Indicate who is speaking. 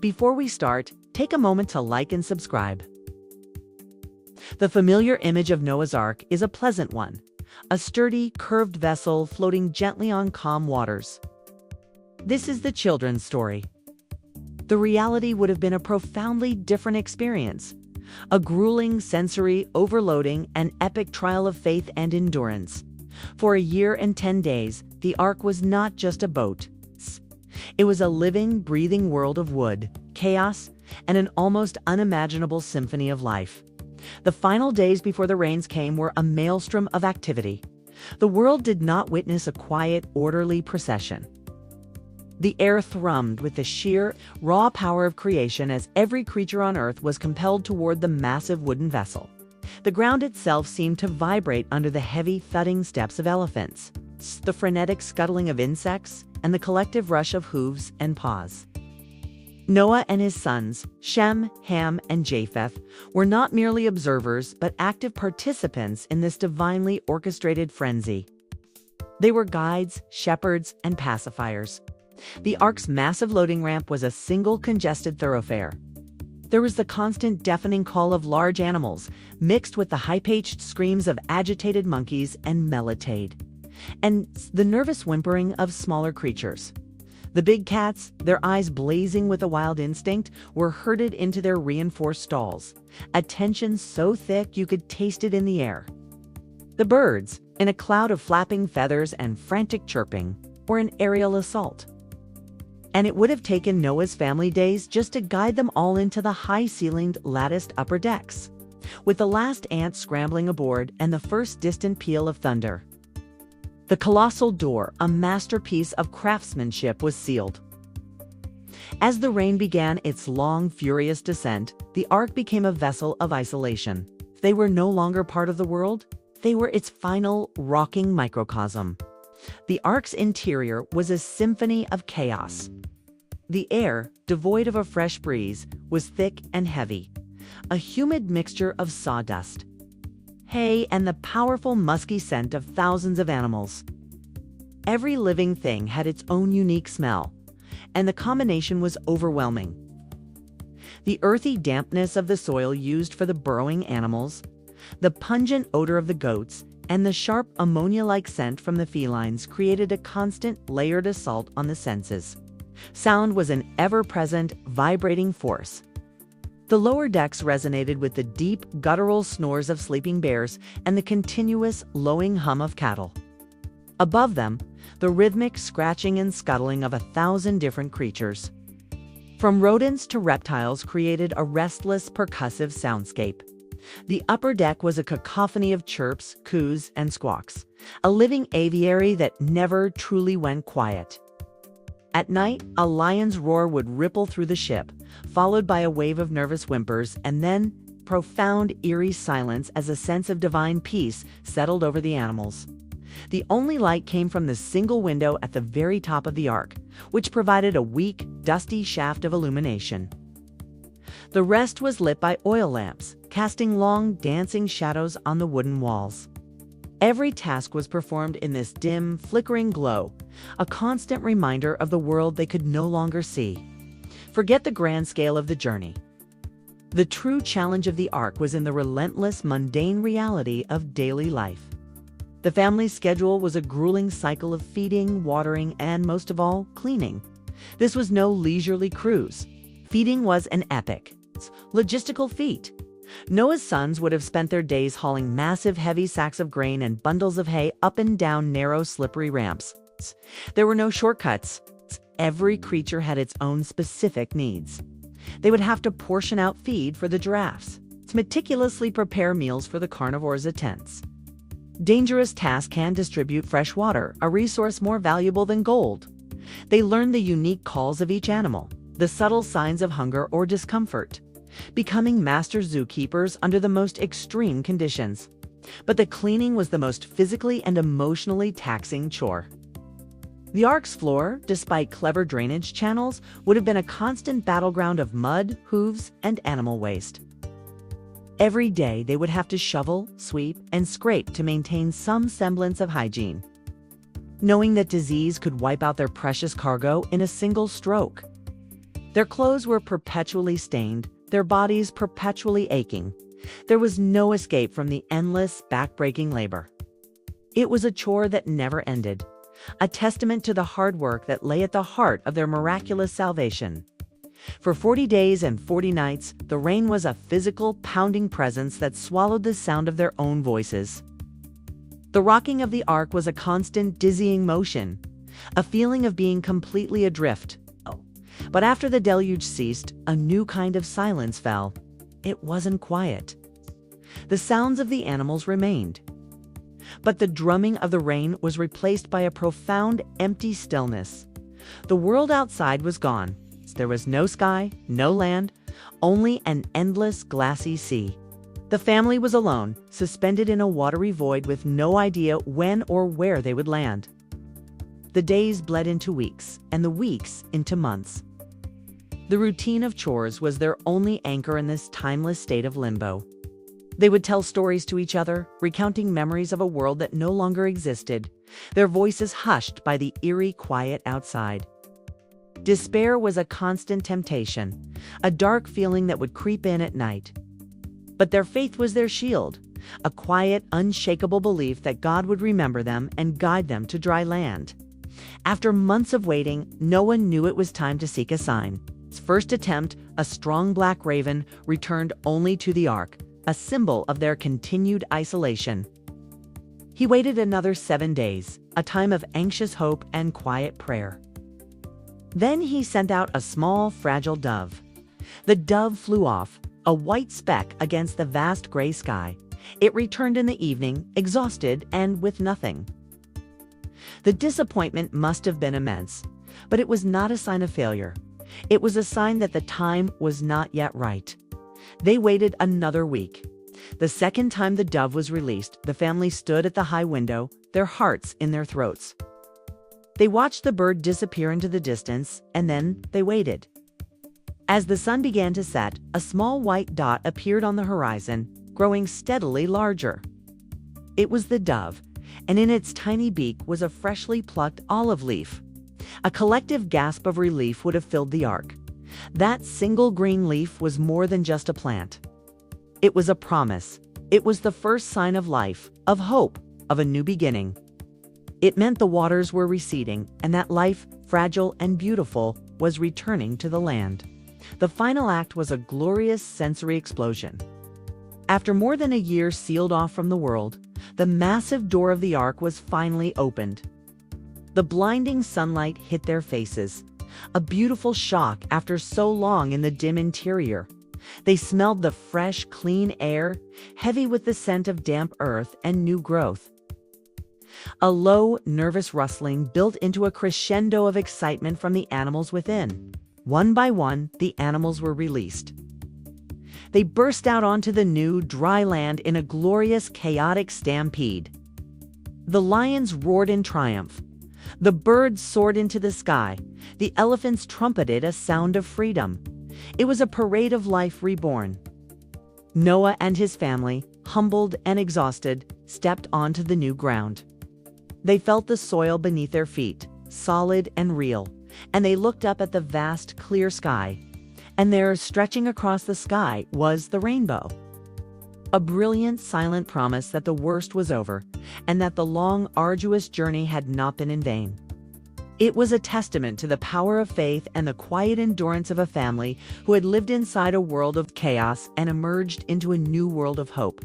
Speaker 1: Before we start, take a moment to like and subscribe. The familiar image of Noah's Ark is a pleasant one, a sturdy, curved vessel floating gently on calm waters. This is the children's story. The reality would have been a profoundly different experience, a grueling sensory overloading and epic trial of faith and endurance. For a year and 10 days, the Ark was not just a boat. It was a living, breathing world of wood, chaos, and an almost unimaginable symphony of life. The final days before the rains came were a maelstrom of activity. The world did not witness a quiet, orderly procession. The air thrummed with the sheer, raw power of creation as every creature on Earth was compelled toward the massive wooden vessel. The ground itself seemed to vibrate under the heavy, thudding steps of elephants, the frenetic scuttling of insects, and the collective rush of hooves and paws. Noah and his sons, Shem, Ham, and Japheth, were not merely observers but active participants in this divinely orchestrated frenzy. They were guides, shepherds, and pacifiers. The Ark's massive loading ramp was a single congested thoroughfare. There was the constant deafening call of large animals, mixed with the high-pitched screams of agitated monkeys and melitade, and the nervous whimpering of smaller creatures. The big cats, their eyes blazing with a wild instinct, were herded into their reinforced stalls, a tension so thick you could taste it in the air. The birds, in a cloud of flapping feathers and frantic chirping, were an aerial assault. And it would have taken Noah's family days just to guide them all into the high-ceilinged, latticed upper decks, with the last ant scrambling aboard and the first distant peal of thunder. The colossal door, a masterpiece of craftsmanship, was sealed. As the rain began its long, furious descent, the Ark became a vessel of isolation. They were no longer part of the world. They were its final, rocking microcosm. The Ark's interior was a symphony of chaos. The air, devoid of a fresh breeze, was thick and heavy, a humid mixture of sawdust, hay, and the powerful musky scent of thousands of animals. Every living thing had its own unique smell, and the combination was overwhelming. The earthy dampness of the soil used for the burrowing animals, the pungent odor of the goats, and the sharp ammonia-like scent from the felines created a constant, layered assault on the senses. Sound was an ever-present, vibrating force. The lower decks resonated with the deep, guttural snores of sleeping bears and the continuous, lowing hum of cattle. Above them, the rhythmic scratching and scuttling of 1,000 different creatures, from rodents to reptiles, created a restless, percussive soundscape. The upper deck was a cacophony of chirps, coos, and squawks, a living aviary that never truly went quiet. At night, a lion's roar would ripple through the ship, followed by a wave of nervous whimpers, and then profound, eerie silence as a sense of divine peace settled over the animals. The only light came from the single window at the very top of the Ark, which provided a weak, dusty shaft of illumination. The rest was lit by oil lamps, casting long, dancing shadows on the wooden walls. Every task was performed in this dim, flickering glow, a constant reminder of the world they could no longer see. Forget the grand scale of the journey. The true challenge of the Ark was in the relentless, mundane reality of daily life. The family's schedule was a grueling cycle of feeding, watering, and, most of all, cleaning. This was no leisurely cruise. Feeding was an epic, logistical feat. Noah's sons would have spent their days hauling massive, heavy sacks of grain and bundles of hay up and down narrow, slippery ramps. There were no shortcuts. Every creature had its own specific needs. They would have to portion out feed for the giraffes, meticulously prepare meals for the carnivores' tents. Dangerous task: hand distribute fresh water, a resource more valuable than gold. They learned the unique calls of each animal, the subtle signs of hunger or discomfort, becoming master zookeepers under the most extreme conditions. But the cleaning was the most physically and emotionally taxing chore. The Ark's floor, despite clever drainage channels, would have been a constant battleground of mud, hooves, and animal waste. Every day they would have to shovel, sweep, and scrape to maintain some semblance of hygiene, knowing that disease could wipe out their precious cargo in a single stroke. Their clothes were perpetually stained, their bodies perpetually aching. There was no escape from the endless, back-breaking labor. It was a chore that never ended, a testament to the hard work that lay at the heart of their miraculous salvation. For 40 days and 40 nights, the rain was a physical, pounding presence that swallowed the sound of their own voices. The rocking of the ark was a constant, dizzying motion, a feeling of being completely adrift. But after the deluge ceased, a new kind of silence fell. It wasn't quiet. The sounds of the animals remained. But the drumming of the rain was replaced by a profound, empty stillness. The world outside was gone. There was no sky, no land, only an endless, glassy sea. The family was alone, suspended in a watery void with no idea when or where they would land. The days bled into weeks, and the weeks into months. The routine of chores was their only anchor in this timeless state of limbo. They would tell stories to each other, recounting memories of a world that no longer existed, their voices hushed by the eerie quiet outside. Despair was a constant temptation, a dark feeling that would creep in at night. But their faith was their shield, a quiet, unshakable belief that God would remember them and guide them to dry land. After months of waiting, Noah knew it was time to seek a sign. His first attempt, a strong black raven, returned only to the ark, a symbol of their continued isolation. He waited another 7 days, a time of anxious hope and quiet prayer. Then he sent out a small, fragile dove. The dove flew off, a white speck against the vast gray sky. It returned in the evening, exhausted and with nothing. The disappointment must have been immense, but it was not a sign of failure. It was a sign that the time was not yet right. They waited another week. The second time the dove was released, the family stood at the high window, their hearts in their throats. They watched the bird disappear into the distance, and then they waited. As the sun began to set, a small white dot appeared on the horizon, growing steadily larger. It was the dove, and in its tiny beak was a freshly plucked olive leaf. A collective gasp of relief would have filled the ark. That single green leaf was more than just a plant. It was a promise. It was the first sign of life, of hope, of a new beginning. It meant the waters were receding, and that life, fragile and beautiful, was returning to the land. The final act was a glorious sensory explosion. After more than a year sealed off from the world, the massive door of the ark was finally opened. The blinding sunlight hit their faces, a beautiful shock after so long in the dim interior. They smelled the fresh, clean air, heavy with the scent of damp earth and new growth. A low, nervous rustling built into a crescendo of excitement from the animals within. One by one, the animals were released. They burst out onto the new, dry land in a glorious, chaotic stampede. The lions roared in triumph. The birds soared into the sky. The elephants trumpeted a sound of freedom. It was a parade of life reborn. Noah and his family, humbled and exhausted, stepped onto the new ground. They felt the soil beneath their feet, solid and real, and they looked up at the vast, clear sky. And there, stretching across the sky, was the rainbow. A brilliant, silent promise that the worst was over, and that the long, arduous journey had not been in vain. It was a testament to the power of faith and the quiet endurance of a family who had lived inside a world of chaos and emerged into a new world of hope.